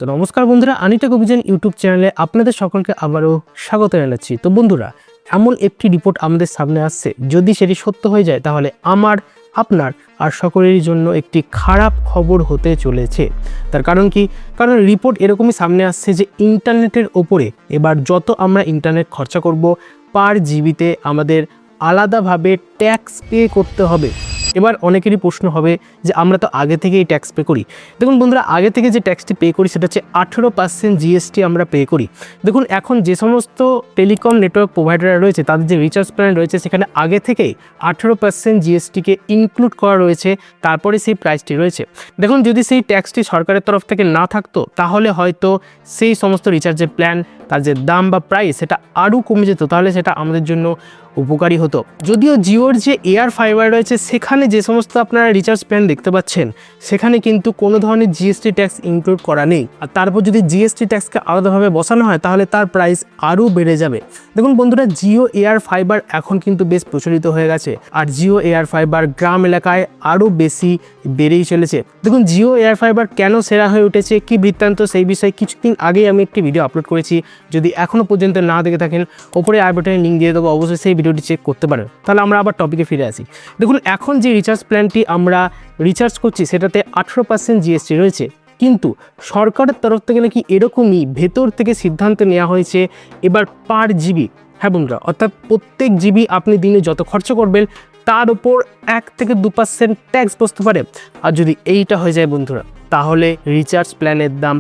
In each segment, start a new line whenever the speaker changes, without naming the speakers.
তো নমস্কার বন্ধুরা, আনিটেক অভিযান ইউটিউব চ্যানেলে আপনাদের সকলকে আবারও স্বাগত জানাচ্ছি। তো বন্ধুরা, এমন একটি রিপোর্ট আমাদের সামনে আসছে, যদি সেটি সত্য হয়ে যায় তাহলে আমার, আপনার আর সকলেরই জন্য একটি খারাপ খবর হতে চলেছে। তার কারণ কি? কারণ রিপোর্ট এরকমই সামনে আসছে যে ইন্টারনেটের ওপরে এবার যত আমরা ইন্টারনেট খরচা করব, পার জিবিতে আমাদের আলাদাভাবে ট্যাক্স পে করতে হবে। এবার অনেকেরই প্রশ্ন হবে যে আমরা তো আগে থেকেই ট্যাক্স পে করি। দেখুন বন্ধুরা, আগে থেকে যে ট্যাক্সটি পে করি সেটা হচ্ছে 18% জিএসটি আমরা পে করি। দেখুন, এখন যে সমস্ত টেলিকম নেটওয়ার্ক প্রোভাইডাররা রয়েছে তাদের যে রিচার্জ প্ল্যান রয়েছে সেখানে আগে থেকেই 18% জিএসটিকে ইনক্লুড করা রয়েছে, তারপরে সেই প্রাইসটি রয়েছে। দেখুন, যদি সেই ট্যাক্সটি সরকারের তরফ থেকে না থাকতো তাহলে হয়তো সেই সমস্ত রিচার্জের প্ল্যান, তার যে দাম বা প্রাইস সেটা আরও কমে যেত, তাহলে সেটা আমাদের জন্য উপকারী হতো। যদিও জিওর যে এয়ার ফাইবার রয়েছে সেখানে যে সমস্ত আপনারা রিচার্জ প্ল্যান দেখতে পাচ্ছেন সেখানে কিন্তু কোনো ধরনের জিএসটি ট্যাক্স ইনক্লুড করা নেই। আর তারপর যদি জিএসটি ট্যাক্সকে আলাদাভাবে বসানো হয় তাহলে তার প্রাইস আরও বেড়ে যাবে। দেখুন বন্ধুরা, জিও এয়ার ফাইবার এখন কিন্তু বেশ প্রচলিত হয়ে গেছে, আর জিও এয়ার ফাইবার গ্রাম এলাকায় আরও বেশি বেড়েই চলেছে। দেখুন, জিও এয়ার ফাইবার কেন সেরা হয়ে উঠেছে, কি বৃত্তান্ত, সেই বিষয়ে কিছুদিন আগেই আমি একটি ভিডিও আপলোড করেছি। যদি এখনও পর্যন্ত না দেখে থাকেন, ওপরে আই বাটনে লিঙ্ক দিয়ে দেবো, অবশ্যই সেই ভিডিওটি চেক করতে পারেন। তাহলে আমরা আবার টপিকে ফিরে আসি। দেখুন, এখন যে রিচার্জ প্ল্যানটি আমরা রিচার্জ করছি সেটাতে 18% জিএসটি রয়েছে, কিন্তু সরকারের তরফ থেকে নাকি এরকমই ভেতর থেকে সিদ্ধান্ত নেওয়া হয়েছে এবার পার জিবি, হ্যাঁ বন্ধুরা, অর্থাৎ প্রত্যেক জিবি আপনি দিনে যত খরচ করবেন তার উপর 1 থেকে 2% ট্যাক্স বসতে পারে। আর যদি এইটা হয়ে যায় বন্ধুরা, তাহলে রিচার্জ প্ল্যানের দাম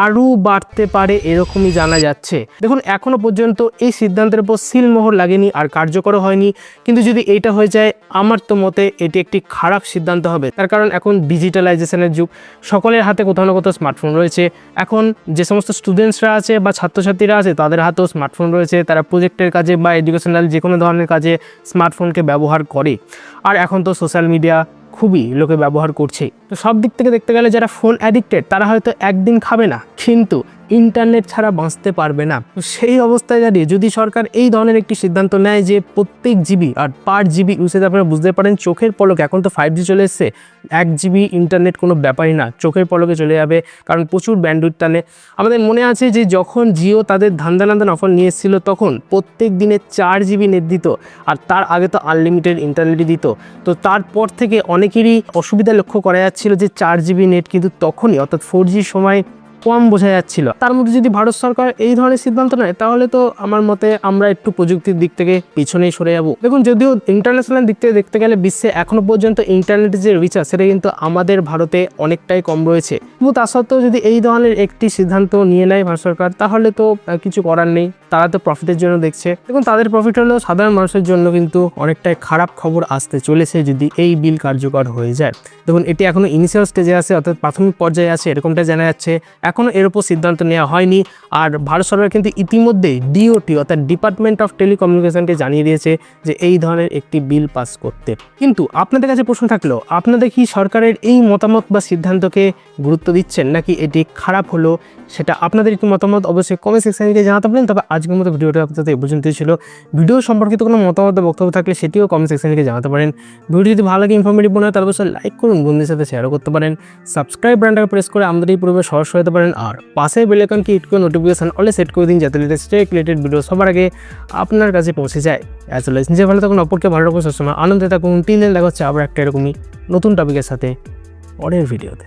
আরও বাড়তে পারে এরকমই জানা যাচ্ছে। দেখুন, এখনও পর্যন্ত এই সিদ্ধান্তের উপর সিলমোহর লাগেনি আর কার্যকর হয়নি, কিন্তু যদি এইটা হয়ে যায় আমার তো মতে এটি একটি খারাপ সিদ্ধান্ত হবে। তার কারণ এখন ডিজিটালাইজেশনের যুগ, সকলের হাতে কোথাও না কোথাও স্মার্টফোন রয়েছে। এখন যে সমস্ত স্টুডেন্টসরা আছে বা ছাত্রছাত্রীরা আছে তাদের হাতেও স্মার্টফোন রয়েছে, তারা প্রজেক্টের কাজে বা এডুকেশনাল যে কোনো ধরনের কাজে স্মার্টফোনকে ব্যবহার করে। আর এখন তো সোশ্যাল মিডিয়া খুবই লোকে ব্যবহার করছে। তো সব দিক থেকে দেখতে গেলে যারা ফোন অ্যাডিক্টেড তারা হয়তো একদিন খাবে না, কিন্তু ইন্টারনেট ছাড়া বাঁচতে পারবে না। তো সেই অবস্থায় দাঁড়িয়ে যদি সরকার এই ধরনের একটি সিদ্ধান্ত নেয় যে প্রত্যেক জিবি আর পার জিবি ইউসেজ, আপনারা বুঝতে পারেন চোখের পলক, এখন তো 5G চলে এসছে, 1 জিবি ইন্টারনেট কোনো ব্যাপারই না, চোখের পলকে চলে যাবে, কারণ প্রচুর ব্যান্ডউইথ টানে। আমাদের মনে আছে যে যখন জিও তাদের ধান্দানান্দান অফার নিয়ে এসেছিলো তখন প্রত্যেক দিনে 4 জিবি নেট দিত, আর তার আগে তো আনলিমিটেড ইন্টারনেটই দিত। তো তারপর থেকে অনেকেরই অসুবিধা লক্ষ্য করা যাচ্ছিল যে 4 জিবি নেট কিন্তু তখনই, অর্থাৎ 4G সময় কম বোঝা যাচ্ছিল। তার মধ্যে যদি ভারত সরকার এই ধরনের সিদ্ধান্ত নেয় তাহলে তো আমার মতে আমরা একটু প্রযুক্তির দিক থেকে পিছনেই সরে যাব। দেখুন, যদিও ইন্টারন্যাশনাল দিক থেকে দেখতে গেলে বিশ্বে এখনো পর্যন্ত ইন্টারনেটের যে রিচার্জ সেটা কিন্তু আমাদের ভারতে অনেকটাই কম রয়েছে, কিন্তু তা সত্ত্বেও যদি এই ধরনের একটি সিদ্ধান্ত নিয়ে নেয় ভারত সরকার তাহলে তো কিছু করার নেই, তারা তো প্রফিটের জন্য দেখছে। দেখুন, তাদের প্রফিট হলেও সাধারণ মানুষের জন্য কিন্তু অনেকটাই খারাপ খবর আসতে চলেছে যদি এই বিল কার্যকর হয়ে যায়। দেখুন, এটি এখনো ইনিশিয়াল স্টেজে আছে, অর্থাৎ প্রাথমিক পর্যায়ে আছে, এরকমটা জানা যাচ্ছে। এখনও এর উপর সিদ্ধান্ত নেওয়া হয়নি। আর ভারত সরকার কিন্তু ইতিমধ্যেই ডিওটি অর্থাৎ ডিপার্টমেন্ট অফ টেলিকমিউনিকেশনকে জানিয়ে দিয়েছে যে এই ধরনের একটি বিল পাস করতে। কিন্তু আপনাদের কাছে প্রশ্ন থাকলো, আপনাদের কি সরকারের এই মতামত বা সিদ্ধান্তকে গুরুত্ব দিচ্ছেন, নাকি এটি খারাপ হলো? সেটা আপনাদের একটু মতামত অবশ্যই কমেন্ট সেকশনে জানাতে পারেন। তবে আজকের মতো ভিডিওটা আপনাদের এই পর্যন্তই ছিল। ভিডিও সম্পর্কিত কোনো মতামত বা বক্তব্য থাকলে সেটিও কমেন্ট সেকশনে জানাতে পারেন। ভিডিও যদি ভালো লাগে, ইনফরমেটিভ মনে হয় তাহলে অবশ্যই লাইক করুন, বন্ধুদের সাথে শেয়ারও করতে পারেন। সাবস্ক্রাইব বাটনটাকে প্রেস করে আমাদের এই পূর্বে সদস্য হতে পারেন, আর পাশের বেল আইকনকে হিট করে নোটিফিকেশন অলে সেট করে দিন যাতে লেটেস্ট রিলেটেড ভিডিও সবার আগে আপনার কাছে পৌঁছে যায়। অ্যাজ ওয়েল নিজে ভালো থাকুন, অপরকে ভালো রাখুন, সবসময় আনন্দে থাকুন। 3 দিন দেখা হচ্ছে আবার একটা এরকমই নতুন টপিকের সাথে পরের ভিডিওতে।